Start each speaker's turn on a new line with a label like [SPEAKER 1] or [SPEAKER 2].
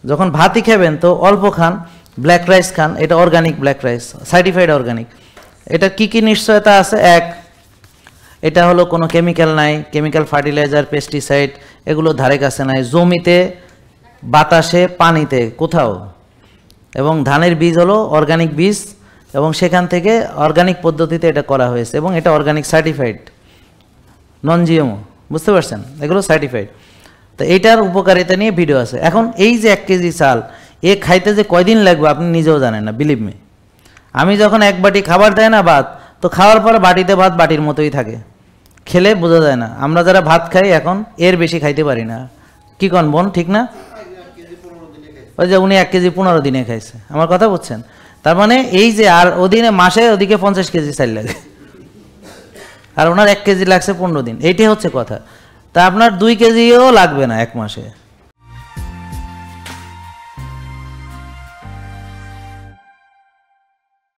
[SPEAKER 1] যখন ভাতই খাবেন তো অল্প খান, ব্ল্যাক রাইস খান, এটা organic black rice, certified organic. এটা কি কি নিশ্চয়তা আছে? এক, এটা হলো কোনো কেমিক্যাল নাই, কেমিক্যাল ফার্টিলাইজার, পেস্টিসাইড এগুলো ধারে কাছে নাই, জমিতে, বাতাসে, পানিতে, কোথাও। এবং ধানের বীজ হলো অর্গানিক বীজ এবং সেখান থেকে অর্গানিক পদ্ধতিতে এটা করা হয়েছে এবং এটা অর্গানিক সার্টিফাইড, নন জিএমও, বুঝতে পারছেন? এগুলো সার্টিফাইড। তো এইটার উপকারিতা নিয়ে ভিডিও আছে। এখন এই যে 1 কেজি চাল এ খাইতে যে কয়দিন লাগবে আপনি নিজেও জানেন না, বিলিভ মি। আমি যখন এক বাটি খাবার দেয় না ভাত, তো খাওয়ার পরে বাটিতে ভাত বাটির মতোই থাকে, খেলে বোঝা যায় না। আমরা যারা ভাত খাই এখন এর বেশি খাইতে পারি না। কি কন বোন, ঠিক না? ওই যে উনি 1 কেজি 15 দিনে খাইছে, আমার কথা বুঝছেন? তার মানে এই যে আর ওদিনে মাসে ওদিকে 50 কেজি চাল লাগে, আর ওনার 1 কেজি লাগছে 15 দিন, এইটাই হচ্ছে কথা। তা আপনার 2 কেজিও লাগবে না 1 মাসে।